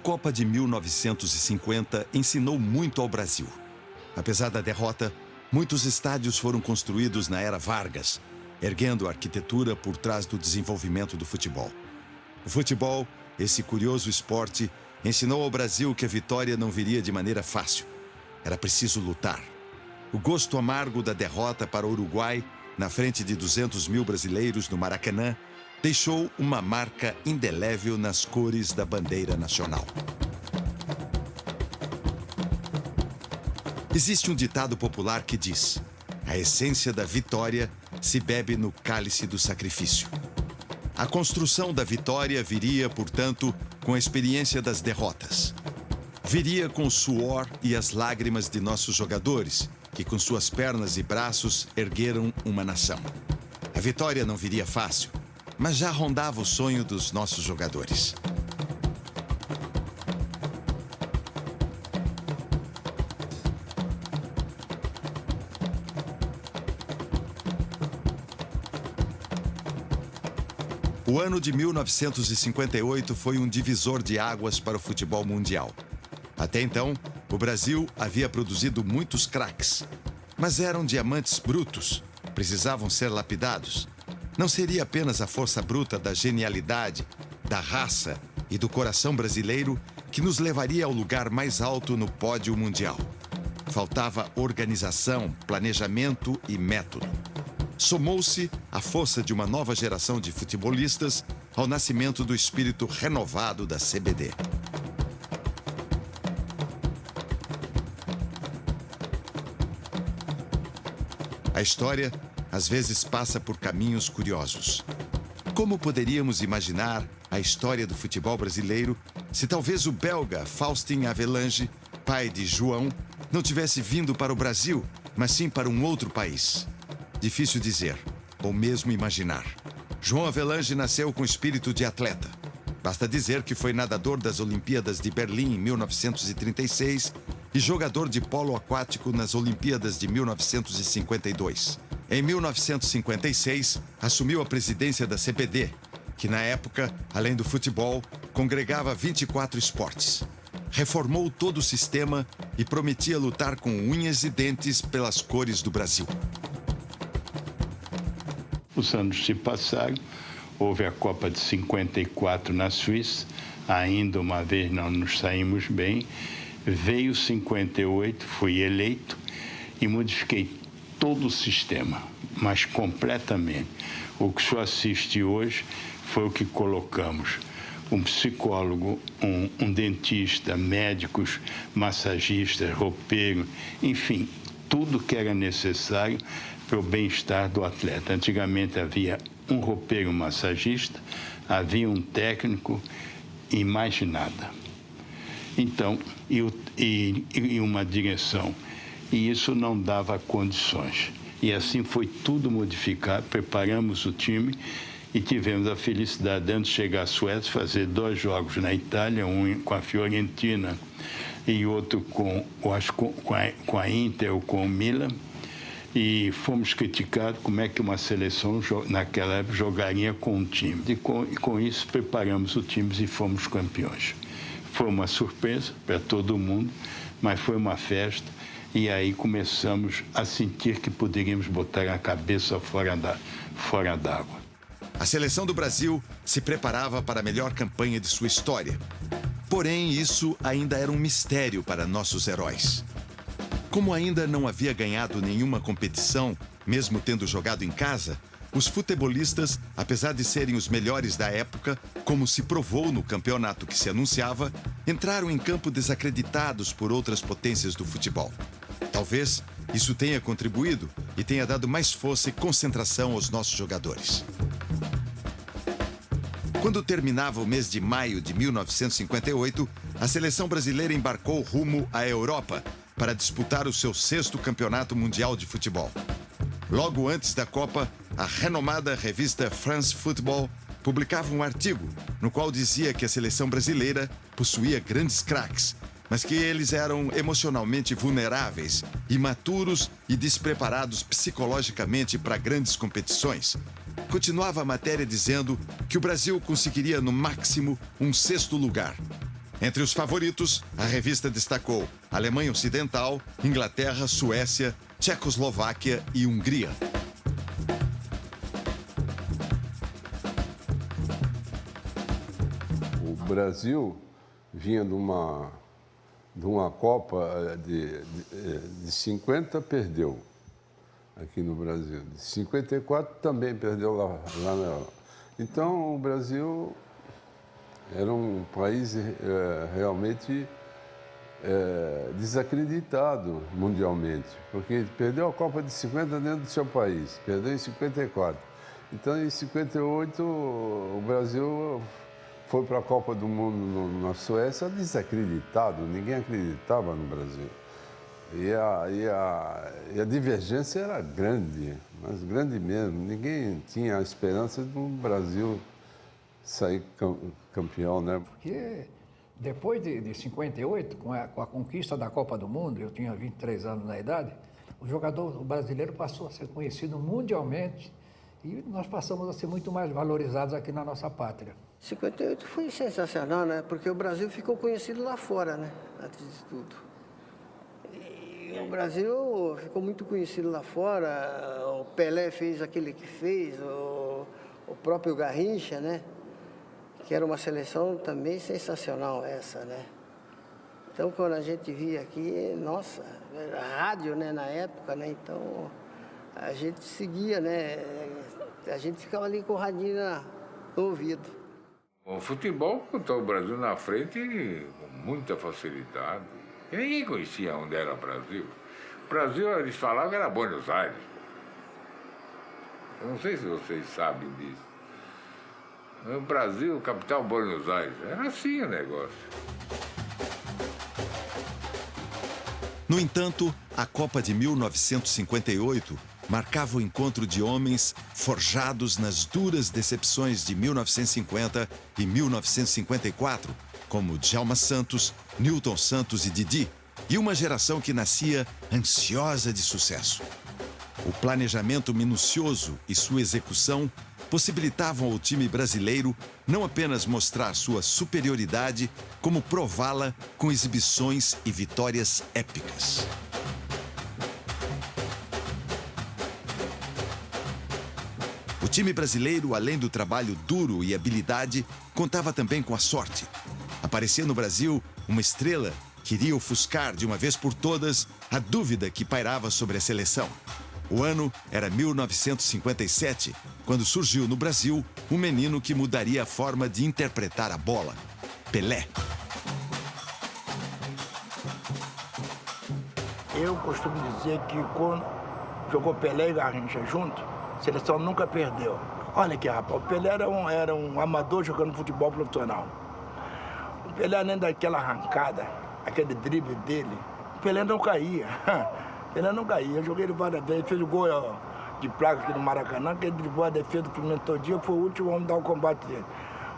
Copa de 1950 ensinou muito ao Brasil. Apesar da derrota, muitos estádios foram construídos na era Vargas, erguendo a arquitetura por trás do desenvolvimento do futebol. O futebol, esse curioso esporte, ensinou ao Brasil que a vitória não viria de maneira fácil. Era preciso lutar. O gosto amargo da derrota para o Uruguai, na frente de 200 mil brasileiros no Maracanã, deixou uma marca indelével nas cores da bandeira nacional. Existe um ditado popular que diz: a essência da vitória se bebe no cálice do sacrifício. A construção da vitória viria, portanto, com a experiência das derrotas. Viria com o suor e as lágrimas de nossos jogadores, que com suas pernas e braços ergueram uma nação. A vitória não viria fácil, mas já rondava o sonho dos nossos jogadores. O ano de 1958 foi um divisor de águas para o futebol mundial. Até então, o Brasil havia produzido muitos craques, mas eram diamantes brutos, precisavam ser lapidados. Não seria apenas a força bruta da genialidade, da raça e do coração brasileiro que nos levaria ao lugar mais alto no pódio mundial. Faltava organização, planejamento e método. Somou-se a força de uma nova geração de futebolistas ao nascimento do espírito renovado da CBD. A história, às vezes, passa por caminhos curiosos. Como poderíamos imaginar a história do futebol brasileiro se talvez o belga Faustin Avelange, pai de João, não tivesse vindo para o Brasil, mas sim para um outro país? Difícil dizer, ou mesmo imaginar. João Avelange nasceu com espírito de atleta. Basta dizer que foi nadador das Olimpíadas de Berlim em 1936 e jogador de polo aquático nas Olimpíadas de 1952. Em 1956, assumiu a presidência da CBD, que na época, além do futebol, congregava 24 esportes. Reformou todo o sistema e prometia lutar com unhas e dentes pelas cores do Brasil. Os anos se passaram, houve a Copa de 54 na Suíça, ainda uma vez não nos saímos bem, veio 58, fui eleito e modifiquei todo o sistema, mas completamente. O que só assiste hoje foi o que colocamos: um psicólogo, um dentista, médicos, massagistas, roupeiro, enfim, tudo que era necessário para o bem-estar do atleta. Antigamente havia um roupeiro massagista, havia um técnico e mais nada. Então, e uma direção. E isso não dava condições. E assim foi tudo modificado, preparamos o time e tivemos a felicidade, antes de chegar à Suécia, fazer 2 jogos na Itália, um com a Fiorentina e outro com a Inter ou com o Milan. E fomos criticados como é que uma seleção, naquela época, jogaria com um time. E com isso, preparamos o time e fomos campeões. Foi uma surpresa para todo mundo, mas foi uma festa. E aí começamos a sentir que poderíamos botar a cabeça fora d'água. A seleção do Brasil se preparava para a melhor campanha de sua história. Porém, isso ainda era um mistério para nossos heróis. Como ainda não havia ganhado nenhuma competição, mesmo tendo jogado em casa, os futebolistas, apesar de serem os melhores da época, como se provou no campeonato que se anunciava, entraram em campo desacreditados por outras potências do futebol. Talvez isso tenha contribuído e tenha dado mais força e concentração aos nossos jogadores. Quando terminava o mês de maio de 1958, a seleção brasileira embarcou rumo à Europa para disputar o seu 6º campeonato mundial de futebol. Logo antes da Copa, a renomada revista France Football publicava um artigo no qual dizia que a seleção brasileira possuía grandes craques, mas que eles eram emocionalmente vulneráveis, imaturos e despreparados psicologicamente para grandes competições. Continuava a matéria dizendo que o Brasil conseguiria, no máximo, um 6º lugar. Entre os favoritos, a revista destacou Alemanha Ocidental, Inglaterra, Suécia, Tchecoslováquia e Hungria. O Brasil vinha de uma Copa de 50, perdeu aqui no Brasil. De 54 também perdeu lá na Europa. Então, o Brasil era um país realmente desacreditado mundialmente, porque perdeu a Copa de 50 dentro do seu país, perdeu em 54. Então, em 58, o Brasil foi para a Copa do Mundo na Suécia desacreditado, ninguém acreditava no Brasil. E a divergência era grande, mas grande mesmo. Ninguém tinha a esperança do Brasil sair campeão, né? Porque depois de 58, com a conquista da Copa do Mundo, eu tinha 23 anos na idade, o jogador brasileiro passou a ser conhecido mundialmente e nós passamos a ser muito mais valorizados aqui na nossa pátria. 58 foi sensacional, né? Porque o Brasil ficou conhecido lá fora, né? Antes de tudo. E o Brasil ficou muito conhecido lá fora. O Pelé fez aquele que fez, o próprio Garrincha, né? Que era uma seleção também sensacional essa, né? Então, quando a gente via aqui, nossa, era rádio, né? Na época, né? Então, a gente seguia, né? A gente ficava ali com o radinho no ouvido. O futebol botou o Brasil na frente com muita facilidade. E ninguém conhecia onde era o Brasil. O Brasil, eles falavam que era Buenos Aires. Eu não sei se vocês sabem disso. O Brasil, capital Buenos Aires. Era assim o negócio. No entanto, a Copa de 1958 marcava o encontro de homens forjados nas duras decepções de 1950 e 1954, como Djalma Santos, Nilton Santos e Didi, e uma geração que nascia ansiosa de sucesso. O planejamento minucioso e sua execução possibilitavam ao time brasileiro não apenas mostrar sua superioridade, como prová-la com exibições e vitórias épicas. O time brasileiro, além do trabalho duro e habilidade, contava também com a sorte. Aparecia no Brasil uma estrela que iria ofuscar de uma vez por todas a dúvida que pairava sobre a seleção. O ano era 1957, quando surgiu no Brasil um menino que mudaria a forma de interpretar a bola: Pelé. Eu costumo dizer que quando jogou Pelé e Garrincha junto, a seleção nunca perdeu. Olha aqui, rapaz, o Pelé era um amador jogando futebol profissional. O Pelé, além daquela arrancada, aquele drible dele, o Pelé não caía. O Pelé não caía. Eu joguei ele várias vezes, fez o gol de placa aqui no Maracanã, que ele driblou a defesa do Fluminense todo dia, foi o último homem a dar o combate dele.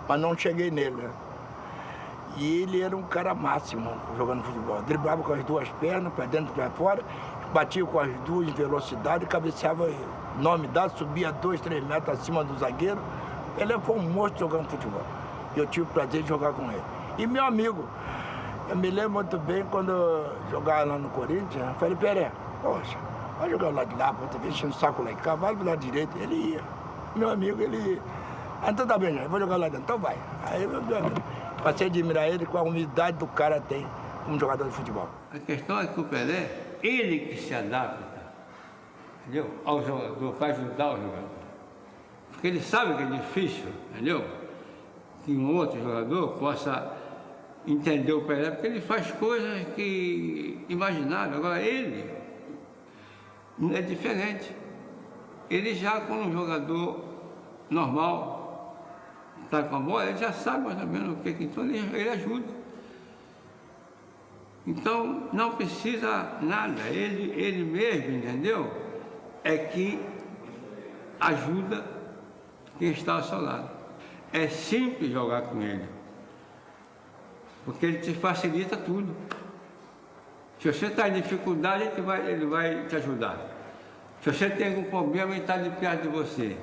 Mas não cheguei nele, né? E ele era um cara máximo jogando futebol. Driblava com as duas pernas, para dentro e para fora, batia com as duas em velocidade, cabeceava enormidade, subia 2, 3 metros acima do zagueiro. Ele foi um monstro jogando futebol. E eu tive o prazer de jogar com ele. E meu amigo, eu me lembro muito bem quando eu jogava lá no Corinthians, eu falei, Pelé, poxa, vai jogar lá de lá, você vem enchendo o saco lá de cá, vai do lado direito. Ele ia. Meu amigo, ele... então tá bem, eu vou jogar lá dentro, então vai. Aí, meu amigo, passei a admirar ele com a humildade do cara tem como jogador de futebol. A questão é que o Pelé, ele que se adapta, entendeu? Ao jogador, para ajudar o jogador. Porque ele sabe que é difícil, entendeu? Que um outro jogador possa entender o Pelé, porque ele faz coisas que imagináveis. Agora ele é diferente. Ele já, como um jogador normal, está com a bola, ele já sabe mais ou menos o que, então ele ajuda. Então não precisa nada, ele mesmo, entendeu? É que ajuda quem está ao seu lado. É simples jogar com ele, porque ele te facilita tudo. Se você está em dificuldade, ele vai te ajudar. Se você tem algum problema, ele está de perto de você.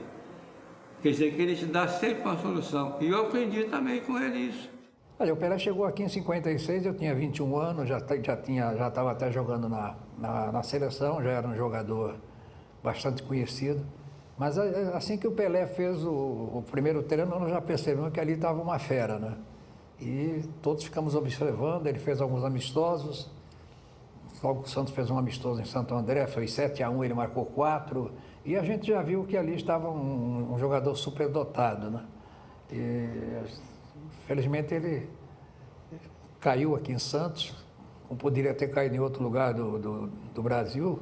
Quer dizer que ele te dá sempre uma solução. E eu aprendi também com ele isso. Olha, o Pelé chegou aqui em 56, eu tinha 21 anos, já estava até jogando na seleção, já era um jogador bastante conhecido. Mas assim que o Pelé fez o primeiro treino, nós já percebemos que ali estava uma fera, né? E todos ficamos observando, ele fez alguns amistosos. Logo o Santos fez um amistoso em Santo André, foi 7-1, ele marcou 4. E a gente já viu que ali estava um jogador superdotado, né? E, felizmente ele caiu aqui em Santos, como poderia ter caído em outro lugar do Brasil,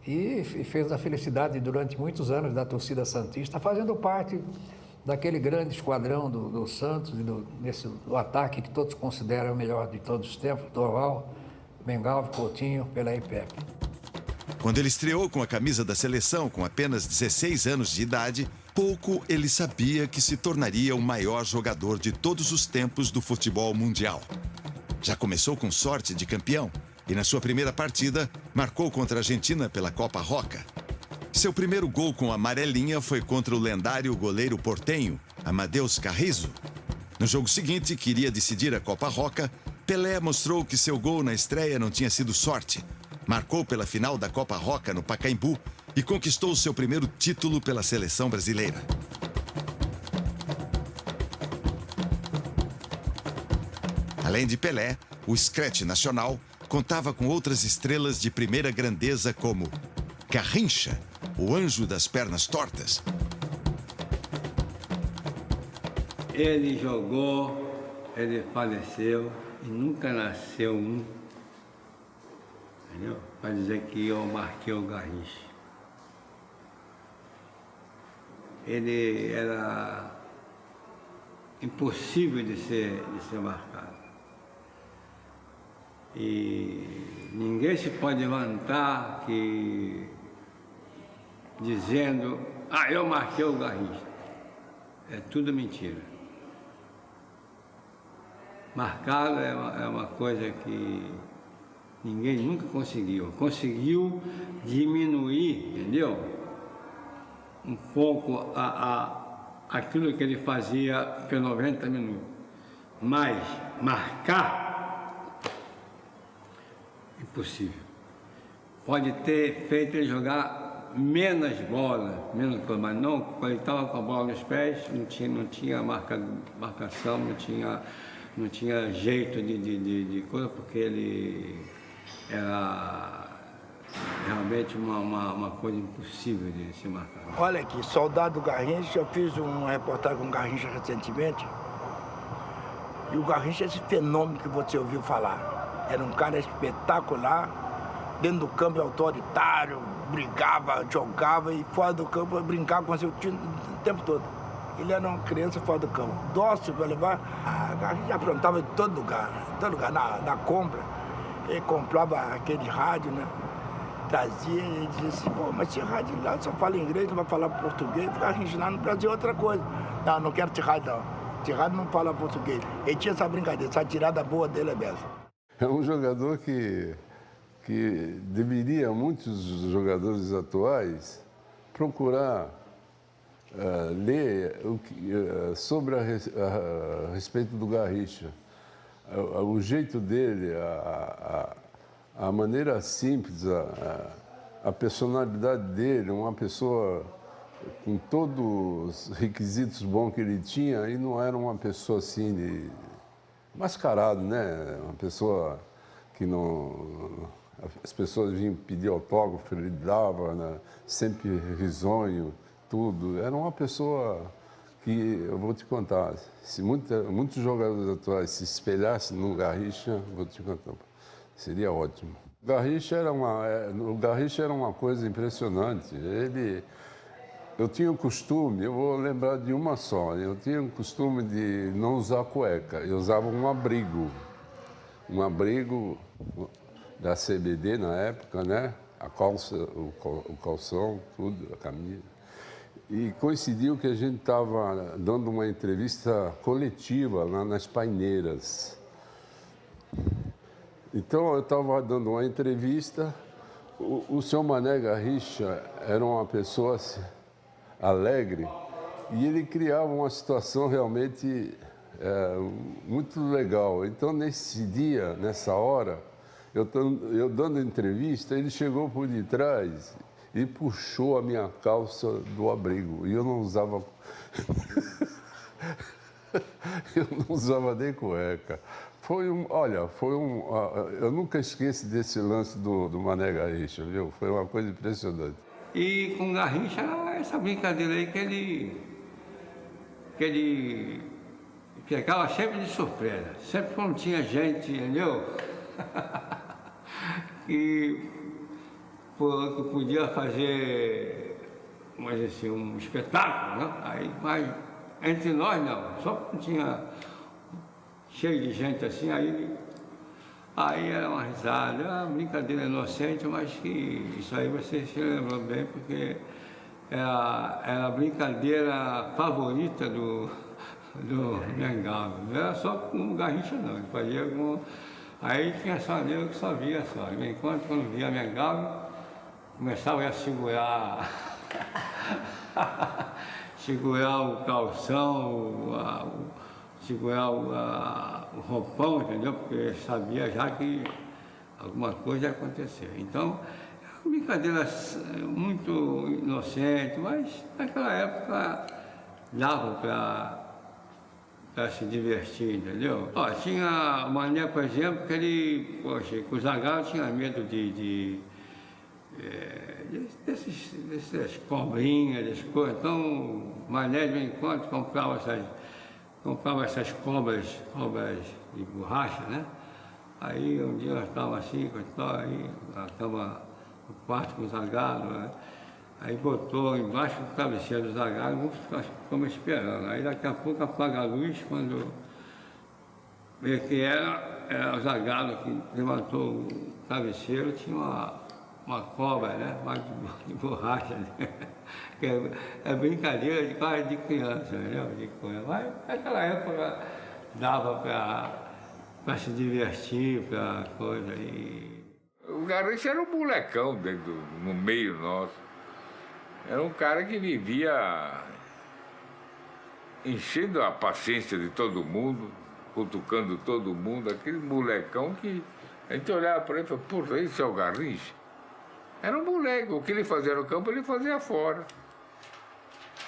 e fez a felicidade durante muitos anos da torcida santista, fazendo parte daquele grande esquadrão do Santos e do ataque que todos consideram o melhor de todos os tempos, Dorval, Mengalvio, Coutinho, Pelé e Pepe. Quando ele estreou com a camisa da seleção com apenas 16 anos de idade, pouco ele sabia que se tornaria o maior jogador de todos os tempos do futebol mundial. Já começou com sorte de campeão e na sua primeira partida marcou contra a Argentina pela Copa Roca. Seu primeiro gol com a amarelinha foi contra o lendário goleiro portenho, Amadeus Carrizo. No jogo seguinte, que iria decidir a Copa Roca, Pelé mostrou que seu gol na estreia não tinha sido sorte. Marcou pela final da Copa Roca no Pacaembu e conquistou seu primeiro título pela seleção brasileira. Além de Pelé, o Scratch Nacional contava com outras estrelas de primeira grandeza como Garrincha, o anjo das pernas tortas. Ele jogou, ele faleceu e nunca nasceu um, entendeu? Para dizer que eu marquei o Garrincha. Ele era impossível de ser marcado. E ninguém se pode levantar dizendo, eu marquei o Garrincha. É tudo mentira. Marcado é uma coisa que ninguém nunca conseguiu. Conseguiu diminuir, entendeu? Um pouco aquilo que ele fazia por 90 minutos. Mas marcar, impossível. Pode ter feito ele jogar menos bola, mas não, quando ele estava com a bola nos pés, não tinha marcação, não tinha jeito de coisa, porque ele era realmente uma coisa impossível de se marcar. Olha aqui, Soldado Garrincha, eu fiz uma reportagem com o Garrincha recentemente, e o Garrincha é esse fenômeno que você ouviu falar. Era um cara espetacular, dentro do campo autoritário, brigava, jogava, e fora do campo brincava com seu time o tempo todo. Ele era uma criança fora do campo, dócil para levar. A gente aprontava em todo lugar, na compra. Ele comprava aquele rádio, né? Trazia e dizia assim, mas esse rádio lá só fala inglês, não vai falar português, a gente lá no Brasil é outra coisa. Não quero esse rádio não. Esse rádio não fala português. Ele tinha essa brincadeira, essa tirada boa dele é dessa. É um jogador que deveria, muitos jogadores atuais, procurar ler sobre a respeito do Garrincha. O jeito dele, a maneira simples, a personalidade dele, uma pessoa com todos os requisitos bons que ele tinha, e não era uma pessoa assim mascarado, né? Uma pessoa que não... As pessoas vinham pedir autógrafo, ele dava, né? Sempre risonho, tudo. Era uma pessoa que, eu vou te contar, se muitos jogadores atuais se espelhassem no Garrincha, vou te contar, seria ótimo. O Garrincha era uma coisa impressionante. Eu tinha o costume, eu vou lembrar de uma só, eu tinha o costume de não usar cueca, eu usava um abrigo da CBD na época, né? A calça, o calção, tudo, a camisa. E coincidiu que a gente estava dando uma entrevista coletiva lá nas Paineiras. Então eu estava dando uma entrevista, o seu Mané Garrincha era uma pessoa alegre, e ele criava uma situação realmente muito legal. Então, nesse dia, nessa hora, eu dando entrevista, ele chegou por detrás e puxou a minha calça do abrigo. E eu não usava... eu não usava nem cueca. Eu nunca esqueço desse lance do Mané Garrincha, viu? Foi uma coisa impressionante. E com o Garrincha, essa brincadeira aí que ele pegava sempre de surpresa. Sempre quando tinha gente, entendeu? que podia fazer, mas assim, um espetáculo, né? Aí, mas entre nós não, só quando tinha cheio de gente assim, aí era uma risada, uma brincadeira inocente, mas que isso aí você se lembrou bem, porque era a brincadeira favorita do Mengal. Não era só com o Garrincha não, ele fazia com... Aí tinha só nego que só via só. Enquanto quando via Mengal, começava a segurar o calção, segurar o roupão, entendeu? Porque sabia já que alguma coisa ia acontecer. Então, é uma brincadeira muito inocente, mas naquela época dava para se divertir, entendeu? Ó, tinha o Mané, por exemplo, que ele, poxa, com o Zagallo tinha medo dessas cobrinhas, dessas coisas. Então, o Mané, de vez em quando, comprava essas cobras de borracha, né? Aí um dia nós estávamos assim, aí nós estávamos no quarto com o Zagallo, né? Aí botou embaixo do travesseiro do Zagallo, ficamos esperando. Aí daqui a pouco apaga a luz, quando veio que era o Zagallo que levantou o travesseiro, tinha uma cobra, né? De borracha, né? É brincadeira de quase de criança, né? Mas naquela época dava para se divertir, para coisa. O Garrincha era um molecão no meio nosso. Era um cara que vivia enchendo a paciência de todo mundo, cutucando todo mundo, aquele molecão que a gente olhava para ele e falava, porra, esse é o Garrincha? Era um moleque, o que ele fazia no campo, ele fazia fora.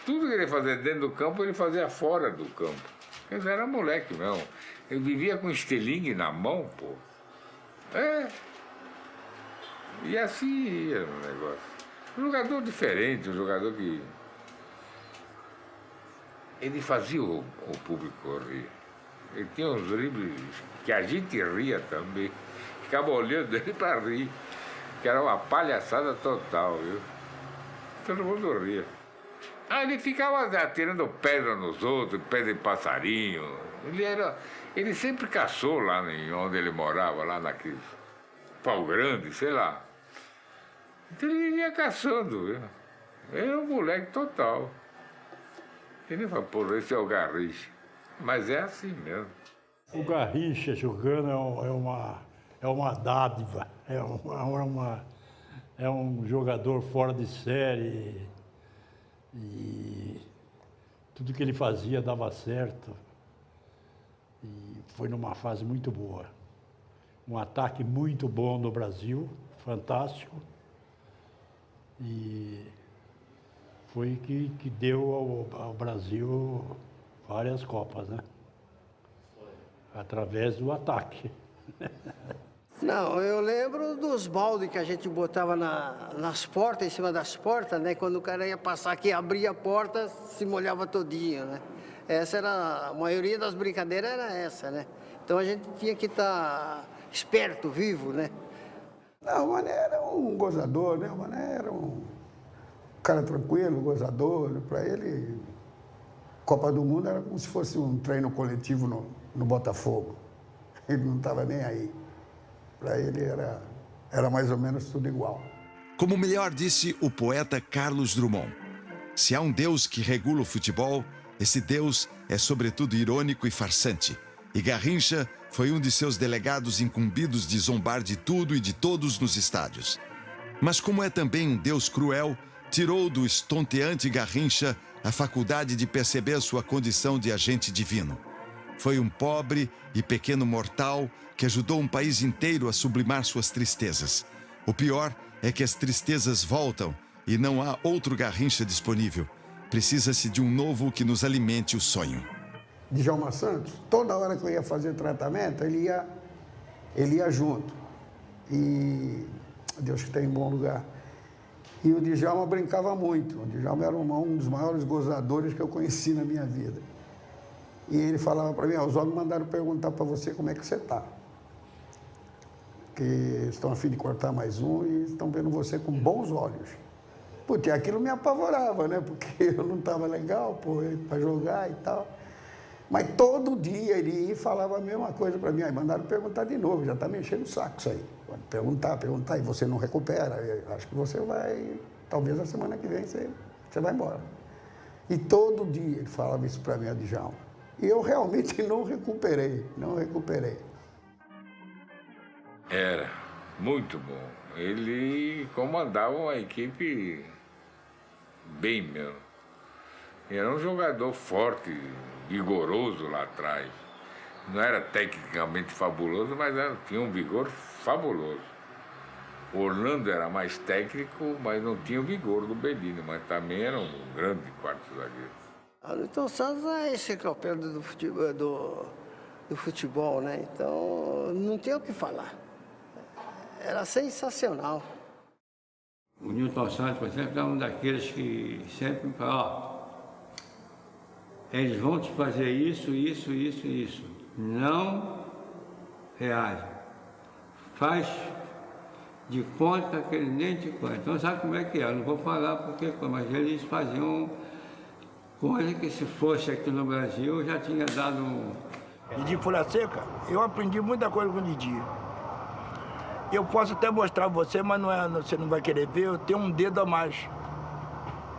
Tudo que ele fazia dentro do campo, ele fazia fora do campo. Quer dizer, era moleque mesmo. Ele vivia com estilingue na mão, pô. E assim ia no negócio. Um jogador diferente, um jogador que... Ele fazia o público rir. Ele tinha uns dribles que a gente ria também. Ficava olhando ele para rir. Que era uma palhaçada total, viu? Todo mundo ria. Ele ficava atirando pedra nos outros, pedra de passarinho. Ele sempre caçou lá onde ele morava, lá naquele Pau Grande, sei lá. Então ele vivia caçando, viu? Ele é um moleque total. Ele fala, pô, esse é o Garrincha. Mas é assim mesmo. O Garrincha jogando é uma dádiva. É um jogador fora de série. E tudo que ele fazia dava certo. E foi numa fase muito boa. Um ataque muito bom no Brasil, fantástico. E foi que deu ao Brasil várias Copas, né? Através do ataque. Não, eu lembro dos baldes que a gente botava nas portas, em cima das portas, né? Quando o cara ia passar aqui, abria a porta, se molhava todinho, né? Essa era, a maioria das brincadeiras era essa, né? Então a gente tinha que estar esperto, vivo, né? Não, o Mané era um gozador, né? O Mané era um cara tranquilo, gozador. Para ele, Copa do Mundo era como se fosse um treino coletivo no Botafogo. Ele não estava nem aí. Para ele era mais ou menos tudo igual. Como melhor disse o poeta Carlos Drummond, se há um Deus que regula o futebol, esse Deus é sobretudo irônico e farsante. E Garrincha foi um de seus delegados incumbidos de zombar de tudo e de todos nos estádios. Mas como é também um Deus cruel, tirou do estonteante Garrincha a faculdade de perceber sua condição de agente divino. Foi um pobre e pequeno mortal que ajudou um país inteiro a sublimar suas tristezas. O pior é que as tristezas voltam e não há outro Garrincha disponível. Precisa-se de um novo que nos alimente o sonho. Djalma Santos, toda hora que eu ia fazer tratamento, ele ia junto. E Deus que está em bom lugar. E o Djalma brincava muito. O Djalma era um dos maiores gozadores que eu conheci na minha vida. E ele falava para mim, os homens mandaram perguntar para você como é que você está. Que estão a fim de cortar mais um e estão vendo você com bons olhos. Putz, aquilo me apavorava, né? Porque eu não estava legal para jogar e tal. Mas todo dia ele ia e falava a mesma coisa para mim. Aí mandaram perguntar de novo, já está me enchendo o saco isso aí. Perguntar, e você não recupera. Eu acho que você vai, talvez na semana que vem você vai embora. E todo dia ele falava isso para mim, o Djalma. E eu realmente não recuperei. Era muito bom. Ele comandava uma equipe bem mesmo. Era um jogador forte, vigoroso lá atrás. Não era tecnicamente fabuloso, mas tinha um vigor fabuloso. O Orlando era mais técnico, mas não tinha o vigor do Bellini, mas também era um grande quarto zagueiro. O Newton Santos é a enciclopédia do futebol, né? Então não tem o que falar. Era sensacional. O Newton Santos, por exemplo, é um daqueles que sempre fala, eles vão te fazer isso. Não reage. Faz de conta que ele nem te conta. Então sabe como é que é? Eu não vou falar porque, mas eles faziam coisa que se fosse aqui no Brasil já tinha dado Didi Folha Seca, eu aprendi muita coisa com o Didi. Eu posso até mostrar pra você, mas você não vai querer ver, eu tenho um dedo a mais.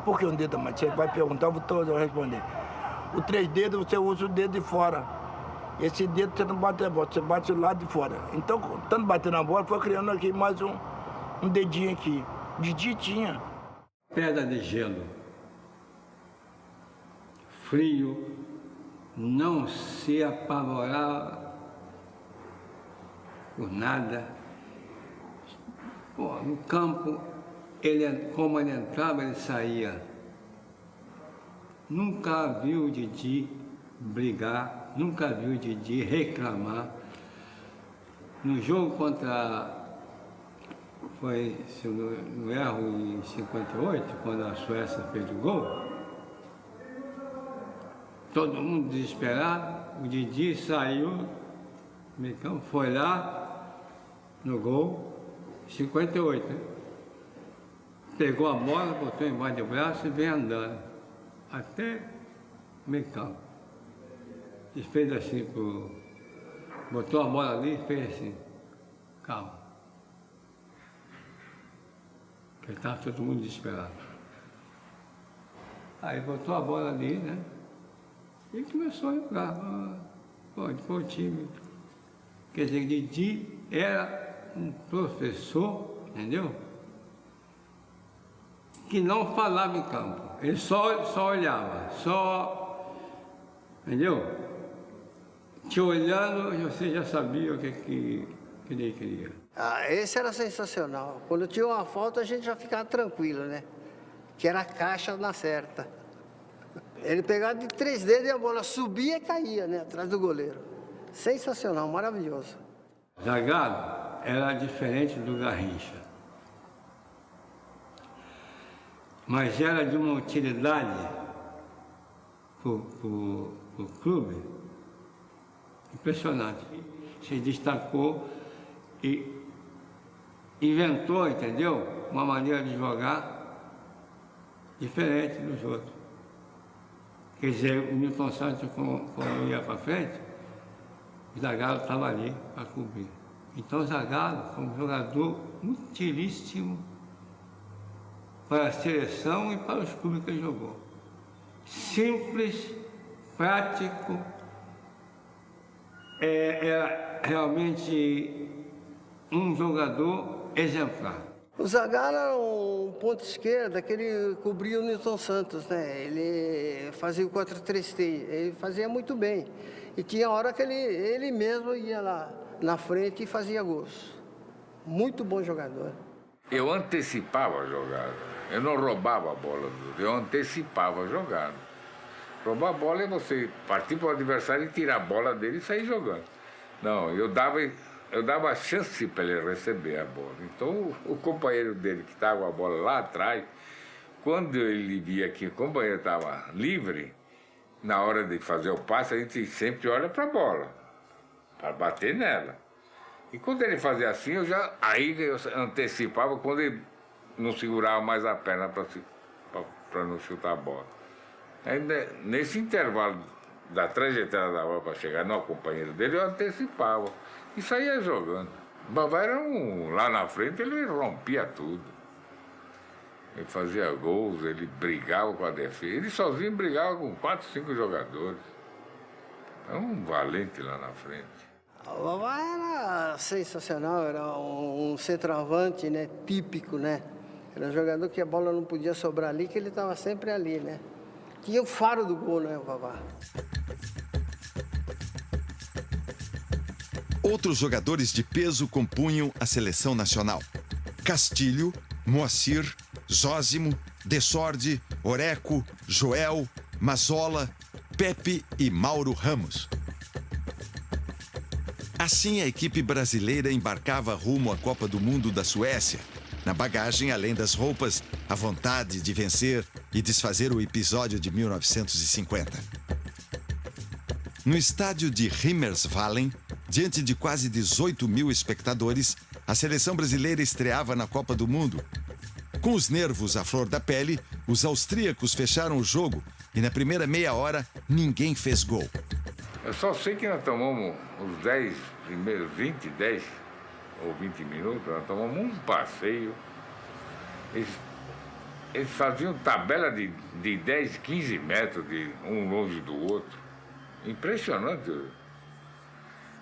Por que um dedo a mais? Você vai perguntar, eu vou responder. O 3 dedos, você usa o dedo de fora. Esse dedo você não bate na bola, você bate do lado de fora. Então, tanto bater na bola, foi criando aqui mais um dedinho aqui. Didi tinha. Pedra de gelo, frio, não se apavorar por nada. Pô, no campo, como ele entrava, ele saía. Nunca viu o Didi brigar, nunca viu o Didi reclamar. No jogo foi, se eu não erro, em 58, quando a Suécia fez o gol, todo mundo desesperado, o Didi saiu, foi lá no gol, 58, né? Pegou a bola, botou embaixo do braço e veio andando até o meio campo. E fez assim, botou a bola ali e fez assim, calma. Porque estava todo mundo desesperado. Aí botou a bola ali, né? E começou a jogar. Pode pôr o time. Quer dizer, Didi era um professor, entendeu? Que não falava em campo. Ele só olhava, entendeu? Te olhando, você já sabia o que ele queria. Esse era sensacional. Quando tinha uma falta, a gente já ficava tranquilo, né? Que era a caixa na certa. Ele pegava de 3 dedos e a bola subia e caía, né? Atrás do goleiro. Sensacional, maravilhoso. Zagallo era diferente do Garrincha. Mas era de uma utilidade para o clube impressionante. Se destacou e inventou, entendeu? Uma maneira de jogar diferente dos outros. Quer dizer, o Newton Santos, quando ia para frente, o Zagallo estava ali para cobrir. Então o Zagallo foi um jogador utilíssimo para a seleção e para os clubes que ele jogou. Simples, prático, era realmente um jogador exemplar. O Zagallo era um ponto esquerda que ele cobria o Newton Santos, né? Ele fazia o 4-3-3, ele fazia muito bem. E tinha hora que ele mesmo ia lá na frente e fazia gols. Muito bom jogador. Eu antecipava a jogada. Eu não roubava a bola, eu antecipava a jogada. Roubar a bola é você partir para o adversário e tirar a bola dele e sair jogando. Não, eu dava a chance para ele receber a bola. Então, o companheiro dele que estava com a bola lá atrás, quando ele via que o companheiro estava livre, na hora de fazer o passe, a gente sempre olha para a bola, para bater nela. E quando ele fazia assim, eu antecipava quando ele não segurava mais a perna para não chutar a bola. Ainda nesse intervalo da trajetória da bola para chegar no companheiro dele, eu antecipava e saía jogando. O Vavá era lá na frente, ele rompia tudo. Ele fazia gols, ele brigava com a defesa. Ele sozinho brigava com 4, 5 jogadores. É um valente lá na frente. O Vavá era sensacional, era um centroavante, né, típico, né? Era um jogador que a bola não podia sobrar ali, que ele estava sempre ali, né? Tinha o faro do gol, né, o Vavá? Outros jogadores de peso compunham a seleção nacional. Castilho, Moacir, Zósimo, Dessordi, Oreco, Joel, Mazola, Pepe e Mauro Ramos. Assim, a equipe brasileira embarcava rumo à Copa do Mundo da Suécia. Na bagagem, além das roupas, a vontade de vencer e desfazer o episódio de 1950. No estádio de Rimmersvallen, diante de quase 18 mil espectadores, a seleção brasileira estreava na Copa do Mundo. Com os nervos à flor da pele, os austríacos fecharam o jogo e na primeira meia hora ninguém fez gol. Eu só sei que nós tomamos os 10 primeiros, 10 ou 20 minutos, nós tomamos um passeio. Eles faziam tabela de 10, 15 metros de um longe do outro. Impressionante.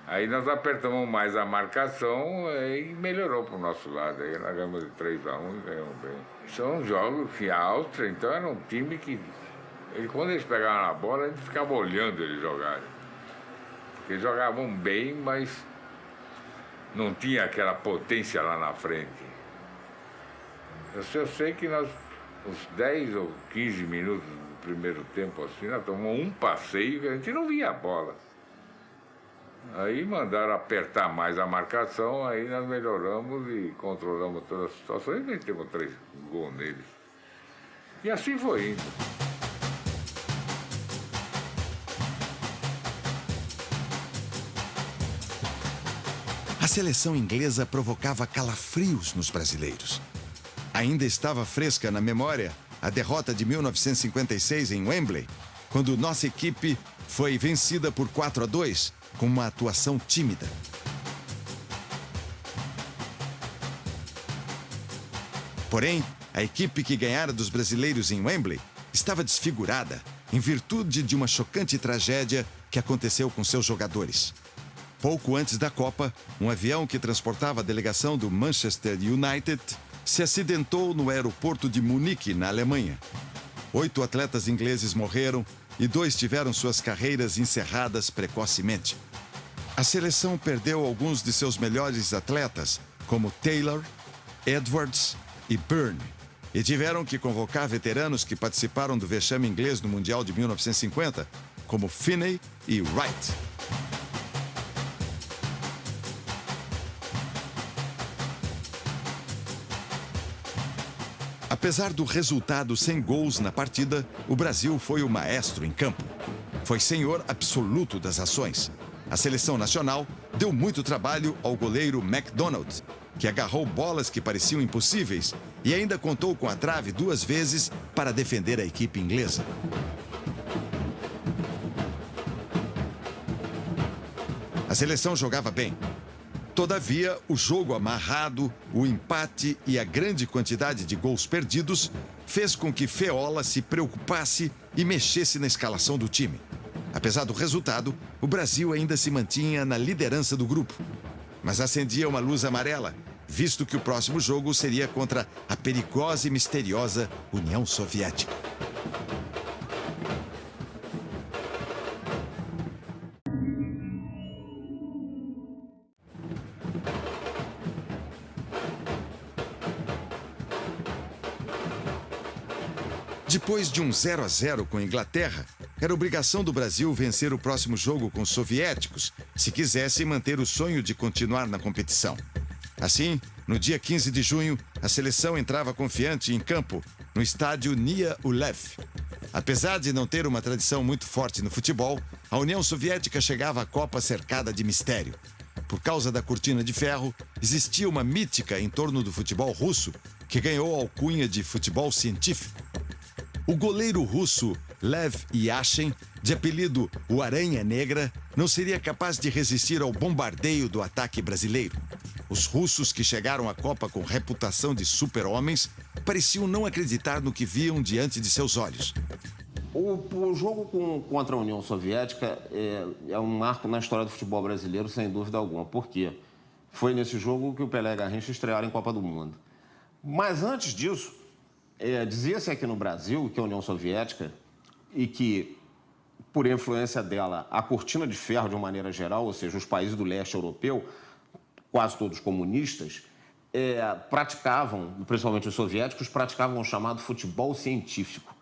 Aí nós apertamos mais a marcação e melhorou para o nosso lado. Aí nós ganhamos de 3-1 e ganhamos bem. São jogos que a Áustria, então, era um time que... quando eles pegavam a bola, a gente ficava olhando eles jogarem. Porque eles jogavam bem, mas não tinha aquela potência lá na frente. Eu sei que nós, uns 10 ou 15 minutos do primeiro tempo, assim, nós tomamos um passeio que a gente não via a bola. Aí mandaram apertar mais a marcação, aí nós melhoramos e controlamos toda a situação e metemos 3 gols neles. E assim foi indo. A seleção inglesa provocava calafrios nos brasileiros. Ainda estava fresca na memória a derrota de 1956 em Wembley, quando nossa equipe foi vencida por 4-2 com uma atuação tímida. Porém, a equipe que ganhara dos brasileiros em Wembley estava desfigurada em virtude de uma chocante tragédia que aconteceu com seus jogadores. Pouco antes da Copa, um avião que transportava a delegação do Manchester United se acidentou no aeroporto de Munique, na Alemanha. 8 atletas ingleses morreram e 2 tiveram suas carreiras encerradas precocemente. A seleção perdeu alguns de seus melhores atletas, como Taylor, Edwards e Byrne, e tiveram que convocar veteranos que participaram do vexame inglês no Mundial de 1950, como Finney e Wright. Apesar do resultado sem gols na partida, o Brasil foi o maestro em campo. Foi senhor absoluto das ações. A seleção nacional deu muito trabalho ao goleiro MacDonald, que agarrou bolas que pareciam impossíveis e ainda contou com a trave 2 vezes para defender a equipe inglesa. A seleção jogava bem. Todavia, o jogo amarrado, o empate e a grande quantidade de gols perdidos fez com que Feola se preocupasse e mexesse na escalação do time. Apesar do resultado, o Brasil ainda se mantinha na liderança do grupo. Mas acendia uma luz amarela, visto que o próximo jogo seria contra a perigosa e misteriosa União Soviética. Depois de um 0-0 com a Inglaterra, era obrigação do Brasil vencer o próximo jogo com os soviéticos, se quisesse manter o sonho de continuar na competição. Assim, no dia 15 de junho, a seleção entrava confiante em campo, no estádio Nia Ulev. Apesar de não ter uma tradição muito forte no futebol, a União Soviética chegava à Copa cercada de mistério. Por causa da cortina de ferro, existia uma mítica em torno do futebol russo que ganhou a alcunha de futebol científico. O goleiro russo Lev Yashin, de apelido o Aranha Negra, não seria capaz de resistir ao bombardeio do ataque brasileiro. Os russos que chegaram à Copa com reputação de super-homens pareciam não acreditar no que viam diante de seus olhos. O jogo contra a União Soviética é um marco na história do futebol brasileiro, sem dúvida alguma. Por quê? Foi nesse jogo que o Pelé e Garrincha estrearam em Copa do Mundo. Mas antes disso, dizia-se aqui no Brasil que a União Soviética, e que, por influência dela, a cortina de ferro de uma maneira geral, ou seja, os países do leste europeu, quase todos comunistas, praticavam, principalmente os soviéticos, praticavam o chamado futebol científico.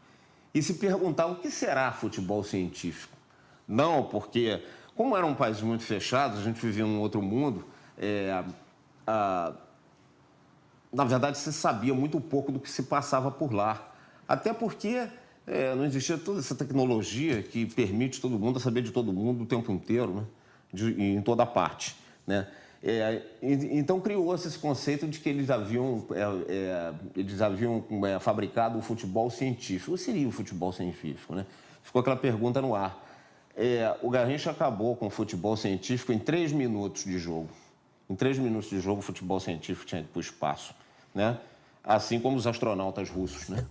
E se perguntar o que será futebol científico? Não, porque, como eram países muito fechados, a gente vivia num outro mundo, na verdade, se sabia muito pouco do que se passava por lá. Até porque não existia toda essa tecnologia que permite todo mundo saber de todo mundo o tempo inteiro, né? Em toda parte, né? Então criou-se esse conceito de que eles haviam fabricado o futebol científico. O que seria o futebol científico, né? Ficou aquela pergunta no ar. O Garrincha acabou com o futebol científico em 3 minutos de jogo. Em 3 minutos de jogo, o futebol científico tinha ido para o espaço, né? Assim como os astronautas russos, né?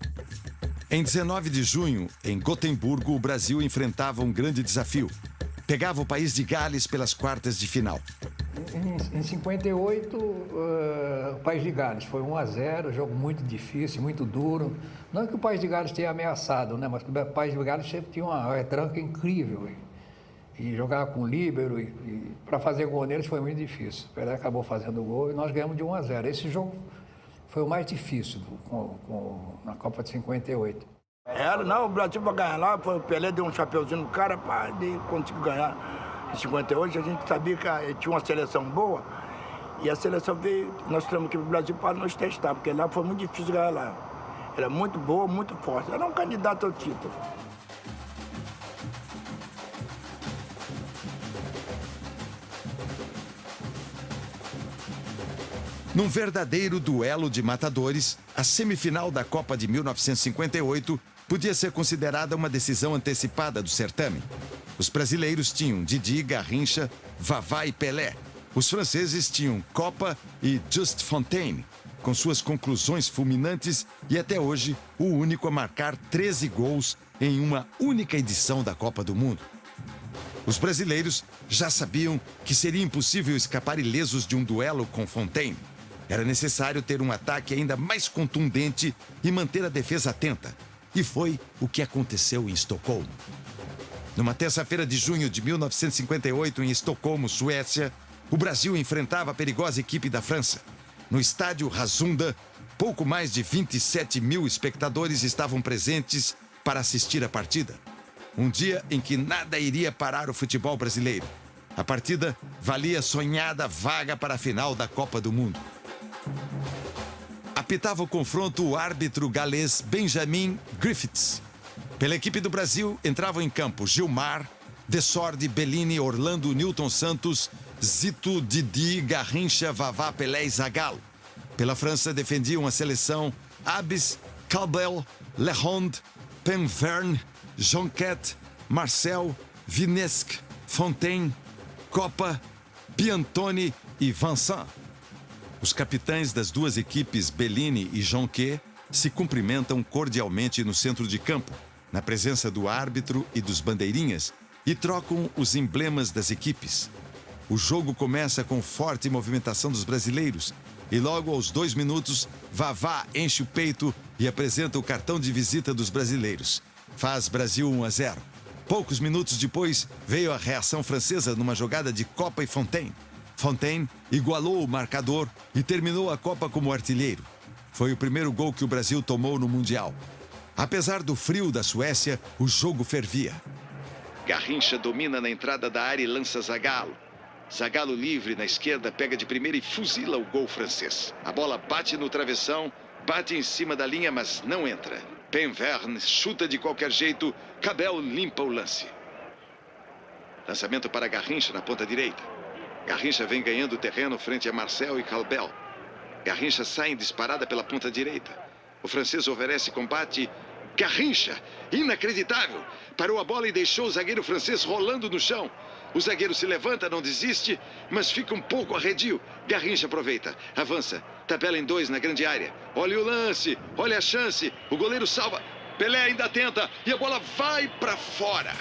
Em 19 de junho, em Gotemburgo, o Brasil enfrentava um grande desafio. Pegava o país de Gales pelas quartas de final. Em 58, o País de Gales foi 1-0, jogo muito difícil, muito duro. Não que o País de Gales tenha ameaçado, né? Mas o País de Gales sempre tinha uma retranca incrível. E jogava com líbero, e para fazer gol neles foi muito difícil. O Pelé acabou fazendo gol e nós ganhamos de 1-0. Esse jogo foi o mais difícil na Copa de 58. O Brasil para ganhar lá, o Pelé deu um chapeuzinho no cara, e conseguiu ganhar. Em 58 a gente sabia que tinha uma seleção boa e a seleção veio, nós trouxemos aqui para o Brasil para nos testar, porque lá foi muito difícil ganhar lá. Era muito boa, muito forte, era um candidato ao título. Num verdadeiro duelo de matadores, a semifinal da Copa de 1958 podia ser considerada uma decisão antecipada do certame. Os brasileiros tinham Didi, Garrincha, Vavá e Pelé. Os franceses tinham Copa e Just Fontaine, com suas conclusões fulminantes e até hoje o único a marcar 13 gols em uma única edição da Copa do Mundo. Os brasileiros já sabiam que seria impossível escapar ilesos de um duelo com Fontaine. Era necessário ter um ataque ainda mais contundente e manter a defesa atenta. E foi o que aconteceu em Estocolmo. Numa terça-feira de junho de 1958, em Estocolmo, Suécia, o Brasil enfrentava a perigosa equipe da França. No estádio Razunda, pouco mais de 27 mil espectadores estavam presentes para assistir a partida. Um dia em que nada iria parar o futebol brasileiro. A partida valia a sonhada vaga para a final da Copa do Mundo. Apitava o confronto o árbitro galês Benjamin Griffiths. Pela equipe do Brasil entravam em campo Gilmar, Dessordi, Bellini, Orlando, Nilton Santos, Zito, Didi, Garrincha, Vavá, Pelé e Zagallo. Pela França defendiam a seleção Abis, Cabel, Leronde, Penverne, Jonquette, Marcel, Vinesque, Fontaine, Copa, Piantoni e Vincent. Os capitães das duas equipes, Bellini e Jonquet, se cumprimentam cordialmente no centro de campo, na presença do árbitro e dos bandeirinhas, e trocam os emblemas das equipes. O jogo começa com forte movimentação dos brasileiros, e logo aos 2 minutos, Vavá enche o peito e apresenta o cartão de visita dos brasileiros. Faz Brasil 1-0. Poucos minutos depois, veio a reação francesa numa jogada de Copa e Fontaine. Fontaine igualou o marcador e terminou a Copa como artilheiro. Foi o primeiro gol que o Brasil tomou no Mundial. Apesar do frio da Suécia, o jogo fervia. Garrincha domina na entrada da área e lança Zagallo. Zagallo livre na esquerda, pega de primeira e fuzila o gol francês. A bola bate no travessão, bate em cima da linha, mas não entra. Penverne chuta de qualquer jeito, Cabel limpa o lance. Lançamento para Garrincha na ponta direita. Garrincha vem ganhando terreno frente a Marcel e Cabel. Garrincha sai em disparada pela ponta direita. O francês oferece combate. Garrincha, inacreditável, parou a bola e deixou o zagueiro francês rolando no chão. O zagueiro se levanta, não desiste, mas fica um pouco arredio. Garrincha aproveita, avança, tabela em 2 na grande área. Olha o lance, olha a chance, o goleiro salva. Pelé ainda tenta e a bola vai para fora.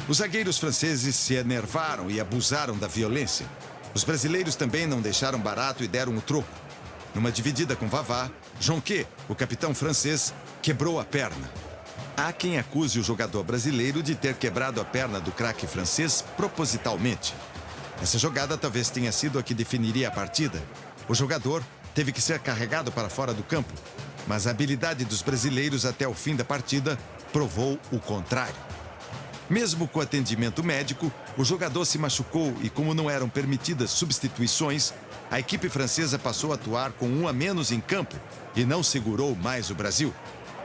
Os zagueiros franceses se enervaram e abusaram da violência. Os brasileiros também não deixaram barato e deram o troco. Numa dividida com Vavá, Jonquet, o capitão francês, quebrou a perna. Há quem acuse o jogador brasileiro de ter quebrado a perna do craque francês propositalmente. Essa jogada talvez tenha sido a que definiria a partida. O jogador teve que ser carregado para fora do campo, mas a habilidade dos brasileiros até o fim da partida provou o contrário. Mesmo com atendimento médico, o jogador se machucou e, como não eram permitidas substituições, a equipe francesa passou a atuar com 1 a menos em campo e não segurou mais o Brasil.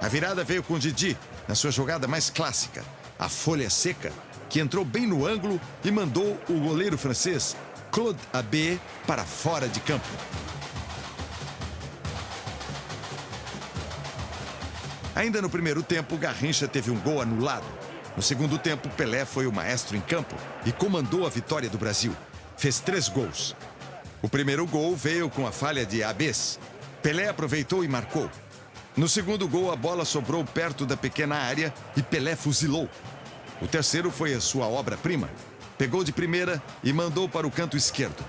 A virada veio com Didi, na sua jogada mais clássica, a folha seca, que entrou bem no ângulo e mandou o goleiro francês, Claude Abbé, para fora de campo. Ainda no primeiro tempo, Garrincha teve um gol anulado. No segundo tempo, Pelé foi o maestro em campo e comandou a vitória do Brasil. Fez 3 gols. O primeiro gol veio com a falha de Abés. Pelé aproveitou e marcou. No segundo gol, a bola sobrou perto da pequena área e Pelé fuzilou. O terceiro foi a sua obra-prima. Pegou de primeira e mandou para o canto esquerdo.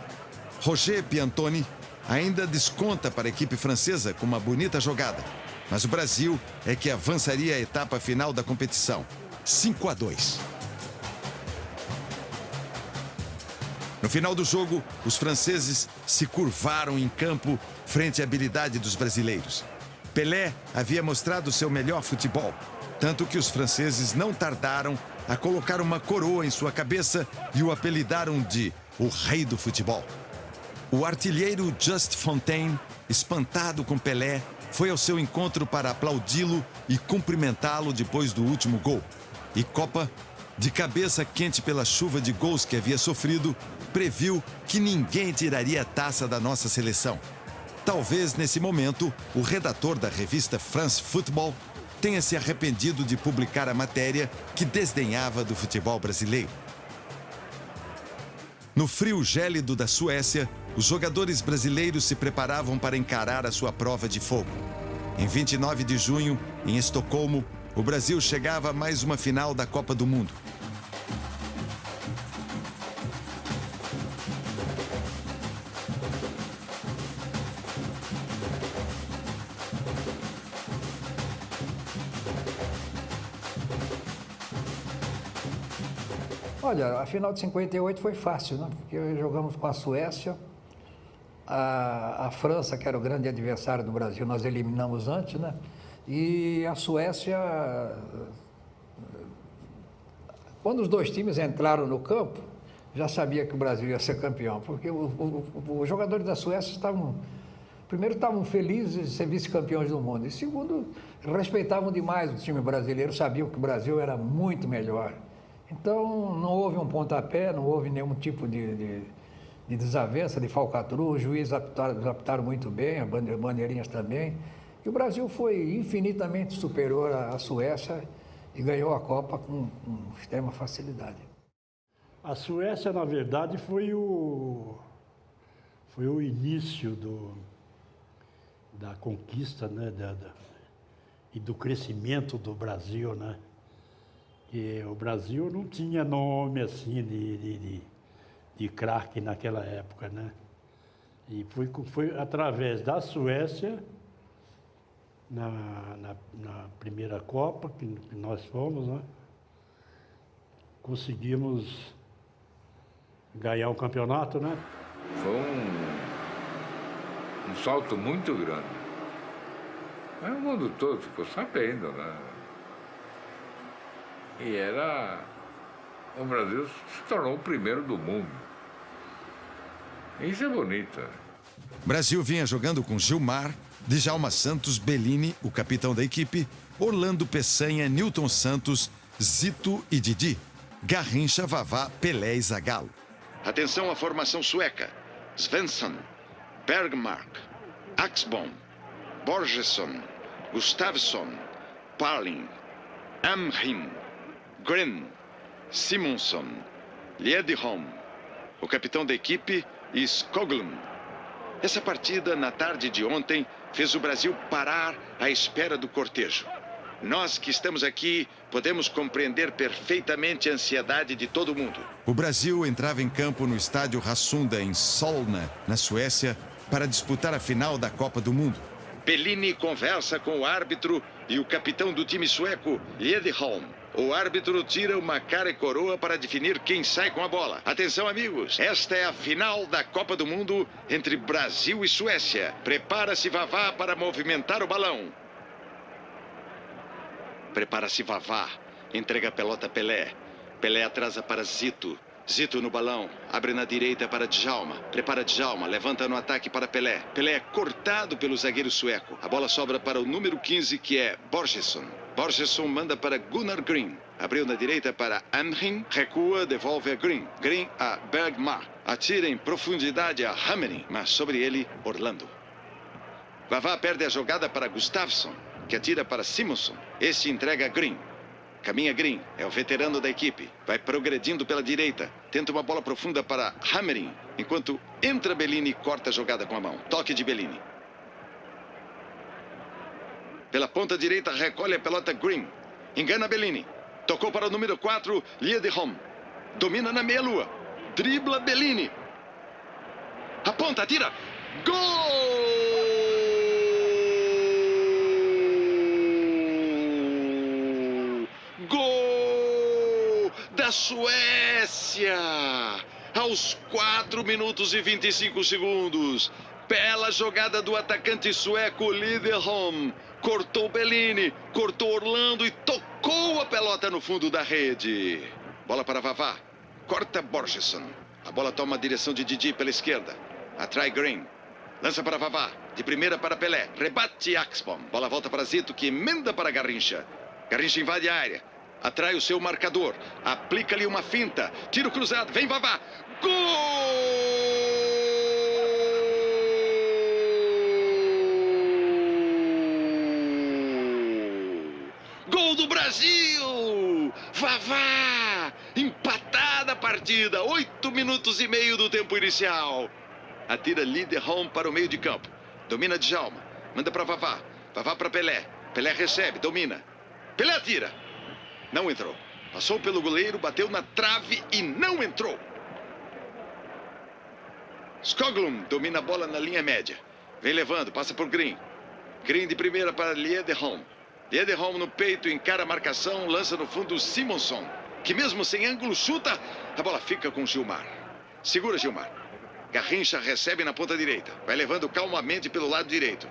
Roger Piantoni ainda desconta para a equipe francesa com uma bonita jogada. Mas o Brasil é que avançaria a etapa final da competição. 5 a 2. No final do jogo, os franceses se curvaram em campo frente à habilidade dos brasileiros. Pelé havia mostrado seu melhor futebol, tanto que os franceses não tardaram a colocar uma coroa em sua cabeça e o apelidaram de o Rei do Futebol. O artilheiro Just Fontaine, espantado com Pelé, foi ao seu encontro para aplaudi-lo e cumprimentá-lo depois do último gol. E Copa, de cabeça quente pela chuva de gols que havia sofrido, previu que ninguém tiraria a taça da nossa seleção. Talvez, nesse momento, o redator da revista France Football tenha se arrependido de publicar a matéria que desdenhava do futebol brasileiro. No frio gélido da Suécia, os jogadores brasileiros se preparavam para encarar a sua prova de fogo. Em 29 de junho, em Estocolmo, o Brasil chegava a mais uma final da Copa do Mundo. Olha, a final de 58 foi fácil, né? Porque jogamos com a Suécia, a França, que era o grande adversário do Brasil, nós eliminamos antes, né? E a Suécia, quando os dois times entraram no campo, já sabia que o Brasil ia ser campeão, porque os jogadores da Suécia primeiro estavam felizes de ser vice-campeões do mundo, e segundo, respeitavam demais o time brasileiro, sabiam que o Brasil era muito melhor. Então, não houve um pontapé, não houve nenhum tipo de desavença, de falcatrua, os juízes apitaram muito bem, as bandeirinhas também. E o Brasil foi infinitamente superior à Suécia e ganhou a Copa com extrema facilidade. A Suécia, na verdade, foi o início da conquista, né, e do crescimento do Brasil, né? E o Brasil não tinha nome assim de craque naquela época, né? E foi através da Suécia, na primeira Copa que nós fomos, né? Conseguimos ganhar o campeonato, né? Foi um salto muito grande. Mas o mundo todo ficou sabendo, né? E o Brasil se tornou o primeiro do mundo. Isso é bonito. Brasil vinha jogando com Gilmar, Djalma Santos, Bellini, o capitão da equipe, Orlando Peçanha, Nilton Santos, Zito e Didi, Garrincha, Vavá, Pelé e Zagallo. Atenção à formação sueca. Svensson, Bergmark, Axbom, Borgesson, Gustafsson, Parling, Amhin, Gren, Simonsson, Liedholm, o capitão da equipe, Skoglund. Essa partida, na tarde de ontem, fez o Brasil parar à espera do cortejo. Nós que estamos aqui podemos compreender perfeitamente a ansiedade de todo mundo. O Brasil entrava em campo no estádio Rassunda, em Solna, na Suécia, para disputar a final da Copa do Mundo. Bellini conversa com o árbitro e o capitão do time sueco, Liedholm. O árbitro tira uma cara e coroa para definir quem sai com a bola. Atenção, amigos. Esta é a final da Copa do Mundo entre Brasil e Suécia. Prepara-se Vavá para movimentar o balão. Prepara-se Vavá. Entrega a pelota a Pelé. Pelé atrasa para Zito. Zito no balão. Abre na direita para Djalma. Prepara Djalma. Levanta no ataque para Pelé. Pelé é cortado pelo zagueiro sueco. A bola sobra para o número 15, que é Borgesson. Borgesson manda para Gunnar Gren. Abriu na direita para Amhin. Recua, devolve a Gren. Gren a Bergmark. Atira em profundidade a Hammering, mas sobre ele, Orlando. Vavá perde a jogada para Gustafsson, que atira para Simonsson. Este entrega a Gren. Caminha Gren, é o veterano da equipe. Vai progredindo pela direita. Tenta uma bola profunda para Hammering, enquanto entra Bellini e corta a jogada com a mão. Toque de Bellini. Pela ponta direita, recolhe a pelota Gren. Engana Bellini. Tocou para o número 4, Liedholm. Domina na meia-lua. Dribla Bellini. Aponta, atira. Gol! Gol da Suécia! Aos 4 minutos e 25 segundos. Bela jogada do atacante sueco Liedholm. Cortou Bellini, cortou Orlando e tocou a pelota no fundo da rede. Bola para Vavá. Corta Borgesson. A bola toma a direção de Didi pela esquerda. Atrai Gren. Lança para Vavá. De primeira para Pelé. Rebate Axbom. Bola volta para Zito, que emenda para Garrincha. Garrincha invade a área. Atrai o seu marcador. Aplica-lhe uma finta. Tiro cruzado. Vem Vavá. Gol! Gol do Brasil! Vavá! Empatada a partida. 8 minutos e meio do tempo inicial. Atira Liedholm para o meio de campo. Domina Djalma. Manda para Vavá. Vavá para Pelé. Pelé recebe, domina. Pelé atira. Não entrou. Passou pelo goleiro, bateu na trave e não entrou. Skoglund domina a bola na linha média. Vem levando, passa por Gren. Gren de primeira para Liedholm. Liedholm no peito, encara a marcação, lança no fundo Simonsson, que mesmo sem ângulo chuta, a bola fica com Gilmar. Segura Gilmar. Garrincha recebe na ponta direita. Vai levando calmamente pelo lado direito.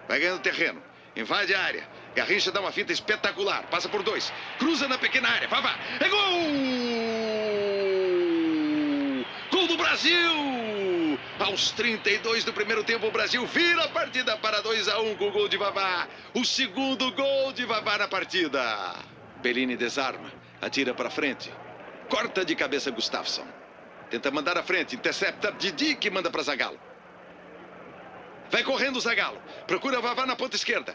Vai ganhando terreno. Invade a área. Garrincha dá uma finta espetacular. Passa por 2. Cruza na pequena área. Vavá. É gol! Gol do Brasil! Aos 32 do primeiro tempo, o Brasil vira a partida para 2-1 com o gol de Vavá. O segundo gol de Vavá na partida. Bellini desarma. Atira para frente. Corta de cabeça Gustafsson. Tenta mandar à frente. Intercepta Didi, que manda para Zagallo. Vai correndo o Zagallo. Procura Vavá na ponta esquerda.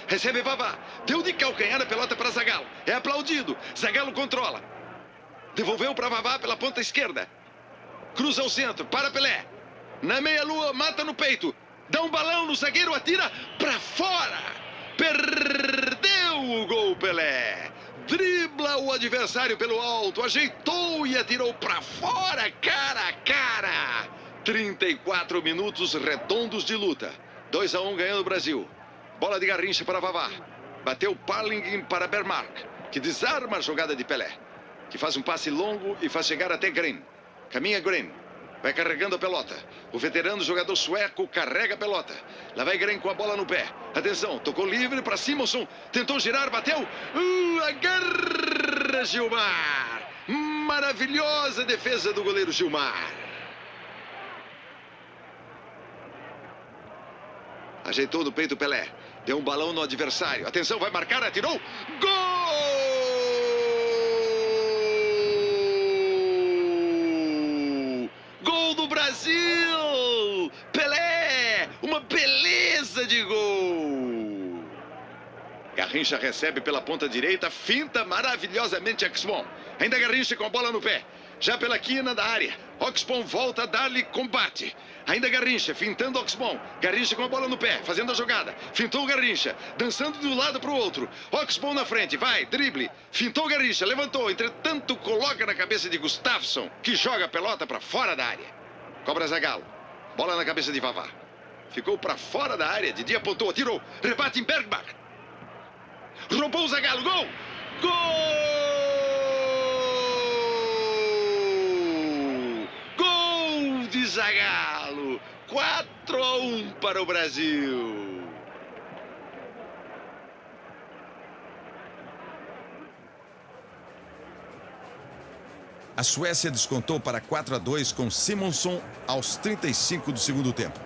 Recebe Vavá. Deu de calcanhar a pelota para Zagallo. É aplaudido. Zagallo controla. Devolveu para Vavá pela ponta esquerda. Cruza ao centro. Para Pelé. Na meia-lua, mata no peito. Dá um balão no zagueiro, atira para fora. Perdeu o gol, Pelé. Dribla o adversário pelo alto. Ajeitou e atirou para fora, cara a cara. 34 minutos redondos de luta. 2-1 ganhando o Brasil. Bola de Garrincha para Vavá. Bateu Parling para Bergmark, que desarma a jogada de Pelé, que faz um passe longo e faz chegar até Gren. Caminha Gren. Vai carregando a pelota. O veterano jogador sueco carrega a pelota. Lá vai Gren com a bola no pé. Atenção, tocou livre para Simonsson. Tentou girar, bateu. Agarra Gilmar. Maravilhosa defesa do goleiro Gilmar. Ajeitou no peito Pelé. Deu um balão no adversário. Atenção, vai marcar, atirou. Gol! Gol do Brasil! Pelé! Uma beleza de gol! Garrincha recebe pela ponta direita, finta maravilhosamente Oxbom. Ainda Garrincha com a bola no pé. Já pela quina da área. Oxbom volta a dar-lhe combate. Ainda Garrincha, fintando Oxbom. Garrincha com a bola no pé, fazendo a jogada. Fintou Garrincha, dançando de um lado para o outro. Oxbom na frente, vai, drible. Fintou Garrincha, levantou. Entretanto, coloca na cabeça de Gustafsson, que joga a pelota para fora da área. Cobra Zagallo. Bola na cabeça de Vavá. Ficou para fora da área. Didi apontou, atirou. Rebate em Bergbach. Roubou o Zagallo. Gol! Gol de Zagallo. 4-1 para o Brasil. A Suécia descontou para 4-2 com Simonsson aos 35 do segundo tempo.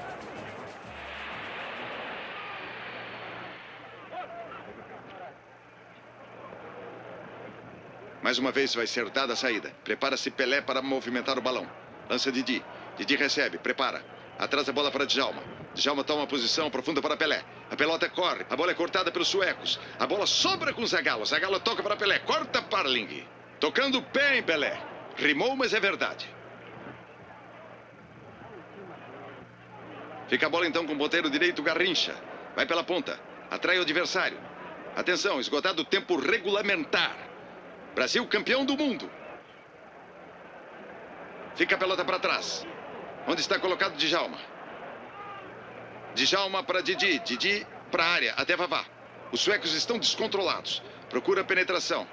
Mais uma vez vai ser dada a saída. Prepara-se Pelé para movimentar o balão. Lança Didi. Didi recebe, prepara. Atrás a bola para Djalma. Djalma toma a posição profunda para Pelé. A pelota corre. A bola é cortada pelos suecos. A bola sobra com Zagallo. Zagallo toca para Pelé. Corta Parling. Tocando o pé em Pelé. Rimou, mas é verdade. Fica a bola então com o ponteiro direito Garrincha. Vai pela ponta. Atrai o adversário. Atenção, esgotado o tempo regulamentar. Brasil campeão do mundo. Fica a pelota para trás. Onde está colocado Djalma? Djalma para Didi. Didi para a área, até Vavá. Os suecos estão descontrolados. Procura a penetração.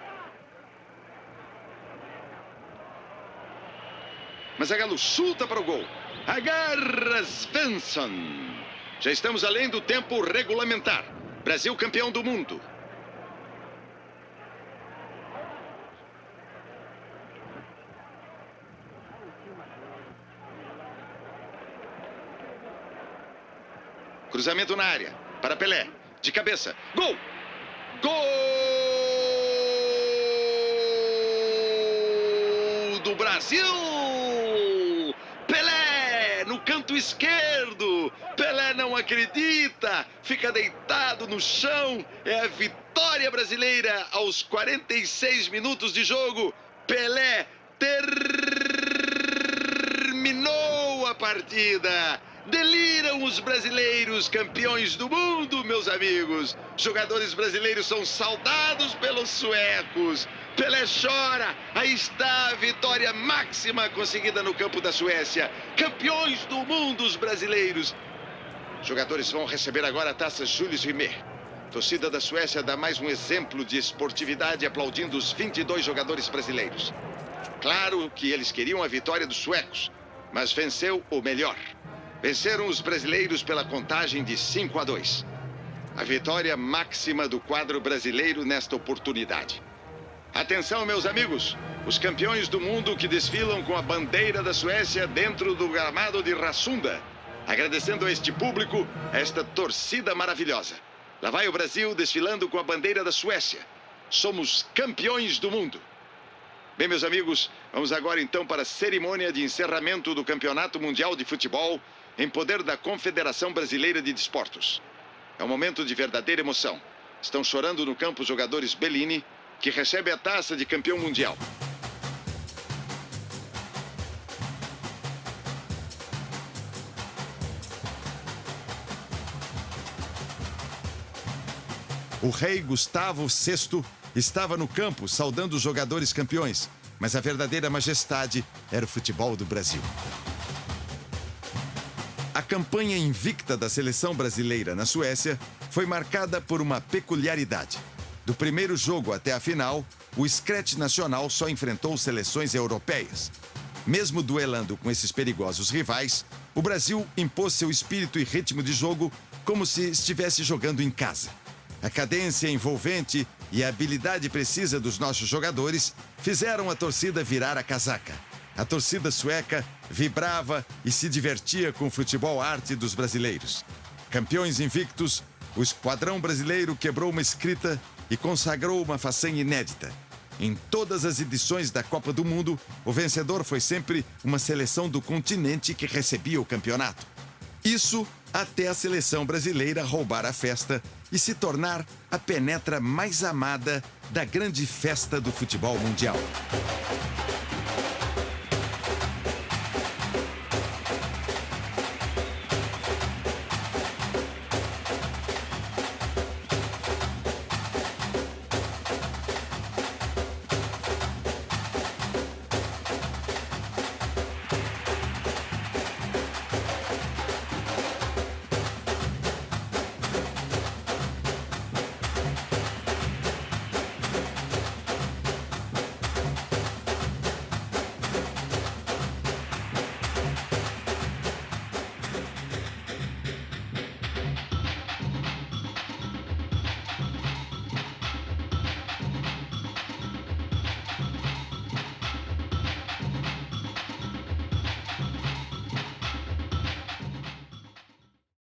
Mas Zagallo chuta para o gol. Agarra Svensson. Já estamos além do tempo regulamentar. Brasil campeão do mundo. Cruzamento na área. Para Pelé. De cabeça. Gol! Gol do Brasil! Pelé no canto esquerdo. Pelé não acredita. Fica deitado no chão. É a vitória brasileira aos 46 minutos de jogo. Pelé terminou a partida. Deliram os brasileiros, campeões do mundo, meus amigos. Jogadores brasileiros são saudados pelos suecos. Pelé chora. Aí está a vitória máxima conseguida no campo da Suécia. Campeões do mundo, os brasileiros. Jogadores vão receber agora a taça Julius Rimet. Torcida da Suécia dá mais um exemplo de esportividade aplaudindo os 22 jogadores brasileiros. Claro que eles queriam a vitória dos suecos, mas venceu o melhor. Venceram os brasileiros pela contagem de 5-2. A vitória máxima do quadro brasileiro nesta oportunidade. Atenção, meus amigos. Os campeões do mundo que desfilam com a bandeira da Suécia dentro do gramado de Rassunda. Agradecendo a este público, a esta torcida maravilhosa. Lá vai o Brasil desfilando com a bandeira da Suécia. Somos campeões do mundo. Bem, meus amigos, vamos agora então para a cerimônia de encerramento do Campeonato Mundial de Futebol em poder da Confederação Brasileira de Desportos. É um momento de verdadeira emoção. Estão chorando no campo os jogadores Bellini, que recebe a taça de campeão mundial. O rei Gustavo VI estava no campo saudando os jogadores campeões, mas a verdadeira majestade era o futebol do Brasil. A campanha invicta da seleção brasileira na Suécia foi marcada por uma peculiaridade. Do primeiro jogo até a final, o Scratch Nacional só enfrentou seleções europeias. Mesmo duelando com esses perigosos rivais, o Brasil impôs seu espírito e ritmo de jogo como se estivesse jogando em casa. A cadência envolvente e a habilidade precisa dos nossos jogadores fizeram a torcida virar a casaca. A torcida sueca vibrava e se divertia com o futebol arte dos brasileiros. Campeões invictos, o esquadrão brasileiro quebrou uma escrita e consagrou uma façanha inédita. Em todas as edições da Copa do Mundo, o vencedor foi sempre uma seleção do continente que recebia o campeonato. Isso até a seleção brasileira roubar a festa e se tornar a penetra mais amada da grande festa do futebol mundial.